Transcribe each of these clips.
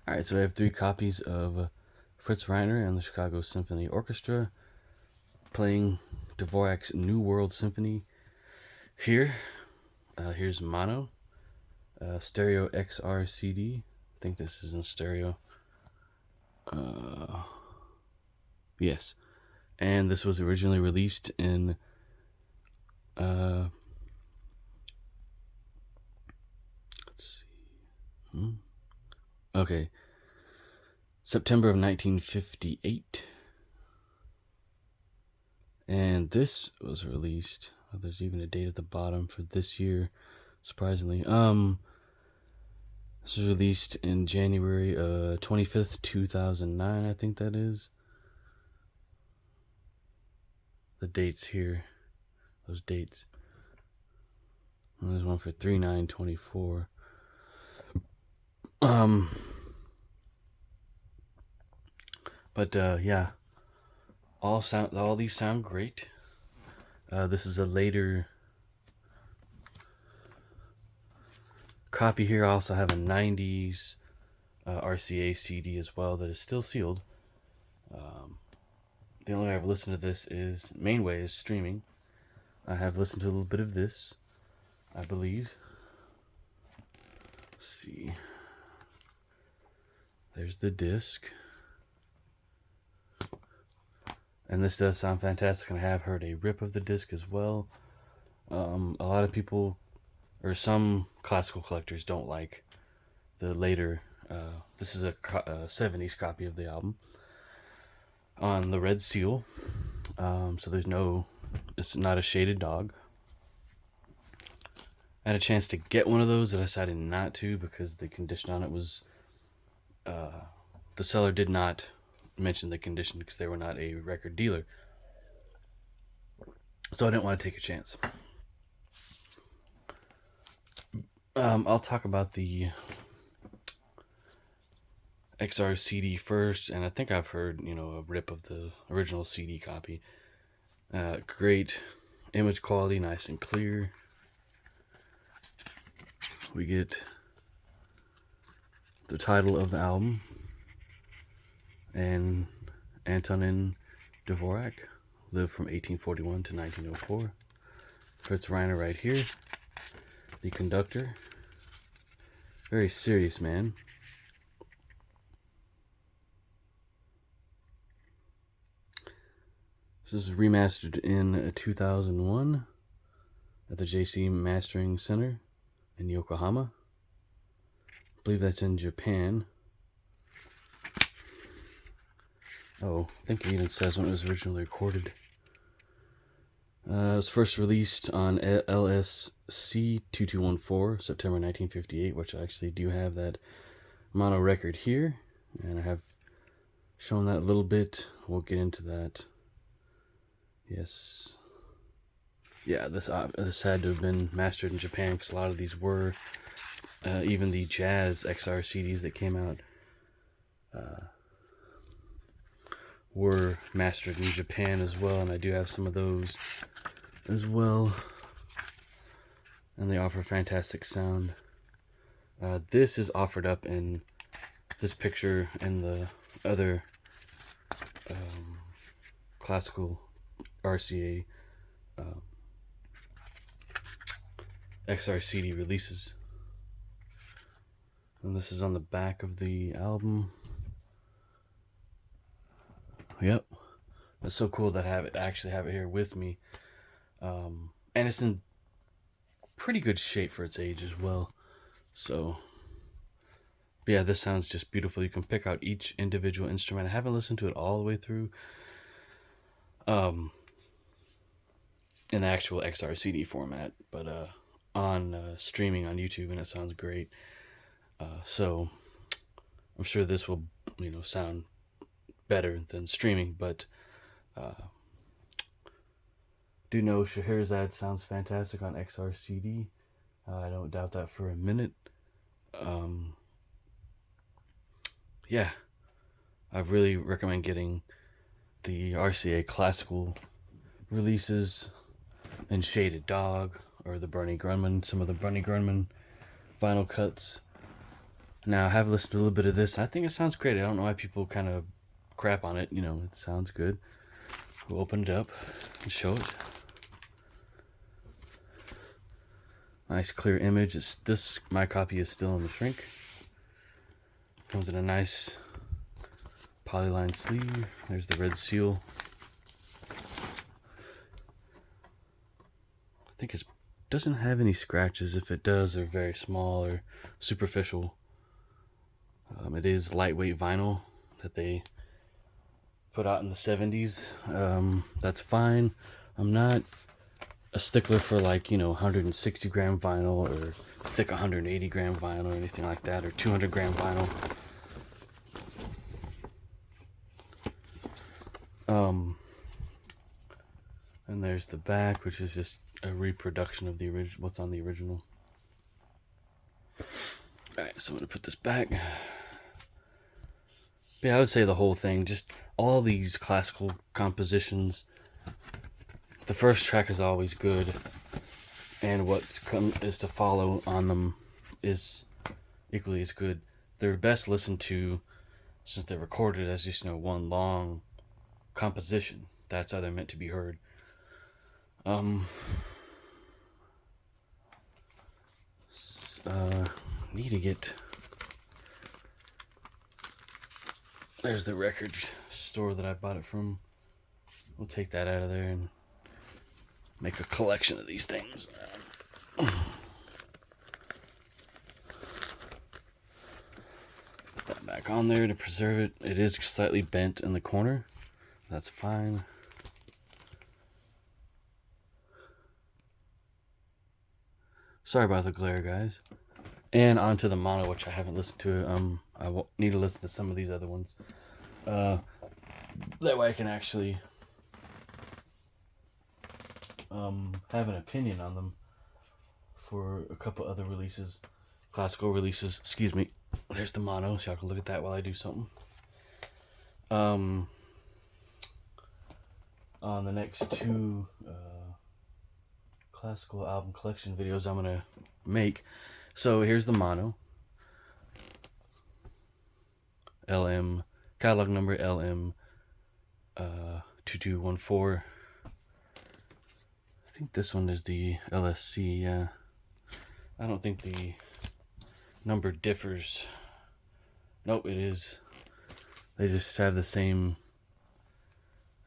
Alright, so I have 3 copies of Fritz Reiner and the Chicago Symphony Orchestra playing Dvorak's New World Symphony. Here's mono, stereo XR CD. I think this is in stereo. Yes. And this was originally released in let's see. Okay. September of 1958. And this was released. Oh, there's even a date at the bottom for this year, surprisingly. This was released in January 25th, 2009, I think that is. The dates here, those dates. And there's one for 3/9/24. Yeah, all these sound great. This is a later copy here. I also have a 90s RCA CD as well that is still sealed. The only way I've listened to this is main way is streaming. I have listened to a little bit of this, I believe. Let's see. There's the disc. And this does sound fantastic, and I have heard a rip of the disc as well. A lot of people, or some classical collectors, don't like the later, this is a 70s copy of the album, on the red seal. So it's not a shaded dog. I had a chance to get one of those, and I decided not to because the condition on it was, the seller did not mention the condition because they were not a record dealer. So I didn't want to take a chance. I'll talk about the XR CD first, and I think I've heard, a rip of the original CD copy. Great image quality, nice and clear. We get the title of the album, and Antonin Dvorak lived from 1841 to 1904. Fritz Reiner right here, the conductor. Very serious man. This is remastered in 2001 at the JC Mastering Center in Yokohama. I believe that's in Japan. Oh, I think it even says when it was originally recorded. It was first released on LSC 2214, September 1958, which I actually do have that mono record here, and I have shown that a little bit. We'll get into that. Yes. Yeah, this had to have been mastered in Japan because a lot of these were, even the jazz XR CDs that came out were mastered in Japan as well, and I do have some of those as well, and they offer fantastic sound. This is offered up in this picture and the other classical RCA XR CD releases, and this is on the back of the album. Yep, that's so cool that I actually have it here with me, and it's in pretty good shape for its age as well. So, but yeah, this sounds just beautiful. You can pick out each individual instrument. I haven't listened to it all the way through, in the actual XR CD format, but on streaming on YouTube, and it sounds great. So I'm sure this will, sound better than streaming, but do know Scheherazade sounds fantastic on XR CD. I don't doubt that for a minute. Yeah, I really recommend getting the RCA classical releases and Shaded Dog, or the Bernie Grunman, some of the Bernie Grunman vinyl cuts. Now, I have listened to a little bit of this. I think it sounds great. I don't know why people kind of crap on it. You know, it sounds good. We'll open it up and show it. Nice clear image. My copy is still in the shrink. Comes in a nice polyline sleeve. There's the red seal. I think it doesn't have any scratches. If it does, they're very small or superficial. It is lightweight vinyl that they put out in the 70s. That's fine. I'm not a stickler for, like, 160 gram vinyl or thick 180 gram vinyl or anything like that, or 200 gram vinyl. And there's the back, which is just a reproduction of the original, what's on the original. Alright, so I'm gonna put this back. Yeah, I would say the whole thing, just all these classical compositions, the first track is always good, and what's is to follow on them is equally as good. They're best listened to since they're recorded as just one long composition. That's how they're meant to be heard. Need to get. There's the record store that I bought it from. We'll take that out of there and make a collection of these things. Put that back on there to preserve it. It is slightly bent in the corner. That's fine. Sorry about the glare, guys. And onto the mono, which I haven't listened to. I need to listen to some of these other ones. That way I can actually have an opinion on them for a couple other releases, classical releases. Excuse me. There's the mono, so y'all can look at that while I do something. On the next two classical album collection videos I'm gonna make. So here's the mono. LM catalog number LM 2214. I think this one is the LSC. Yeah, I don't think the number differs. Nope, it is. They just have the same,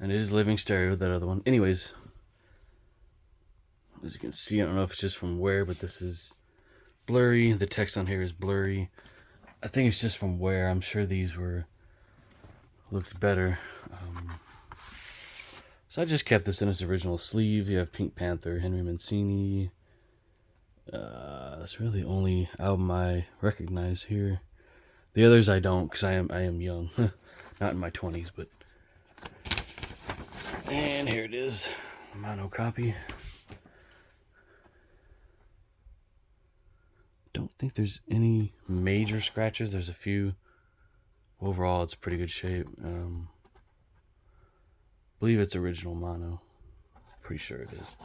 and it is living stereo, that other one. Anyways, as you can see, I don't know if it's just from where, but this is blurry. The text on here is blurry. I think it's just from where. I'm sure these looked better. So I just kept this in its original sleeve. You have Pink Panther, Henry Mancini. That's really the only album I recognize here. The others I don't, because I am young. Not in my 20s, but... And here it is. Mono copy. Don't think there's any major scratches. There's a few. Overall, it's pretty good shape. Believe it's original mono. Pretty sure it is.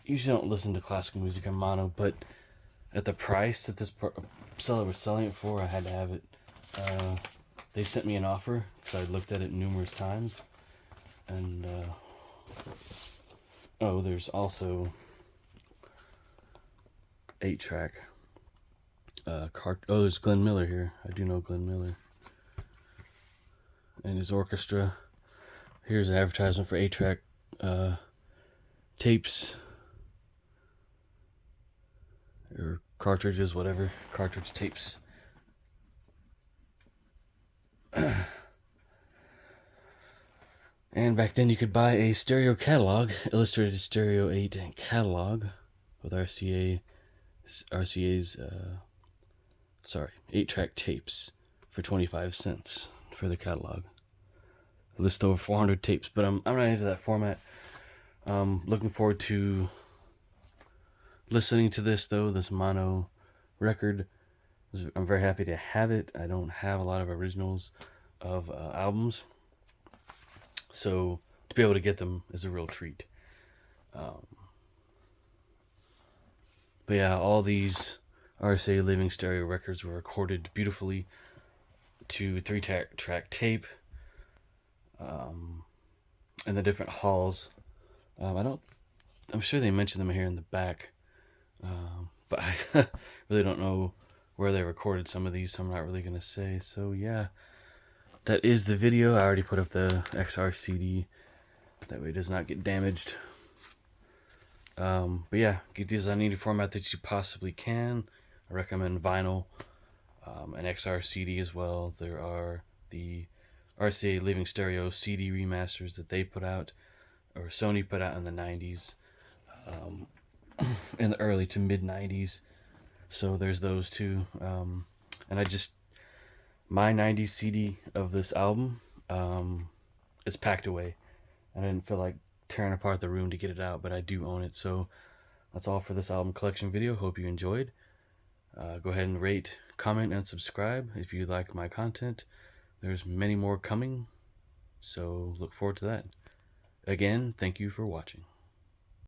Usually don't listen to classical music in mono, but at the price that this seller was selling it for, I had to have it. They sent me an offer because I looked at it numerous times. And oh, there's also 8-track. There's Glenn Miller here. I do know Glenn Miller and his orchestra. Here's an advertisement for 8-track tapes or cartridges, whatever. Cartridge tapes. And back then you could buy a stereo catalog, illustrated stereo 8 catalog with RCA's 8-track tapes for 25 cents for the catalog. List over 400 tapes, but I'm not into that format. Looking forward to listening to this though, this mono record. I'm very happy to have it. I don't have a lot of originals of albums, so to be able to get them is a real treat. But yeah, all these RCA Living Stereo records were recorded beautifully to 3-track tape, in the different halls. I'm sure they mentioned them here in the back, but I really don't know where they recorded some of these, so I'm not really gonna say. So yeah, that is the video. I already put up the XR CD, that way it does not get damaged. But yeah, get these on any format that you possibly can. I recommend vinyl, and XR CD as well. There are the RCA Living Stereo CD remasters that they put out, or Sony put out in the 90s, in the early to mid 90s. So there's those two. And my 90s CD of this album is packed away. I didn't feel like tearing apart the room to get it out, but I do own it. So that's all for this album collection video. Hope you enjoyed. Go ahead and rate, comment, and subscribe if you like my content. There's many more coming, so look forward to that. Again, thank you for watching.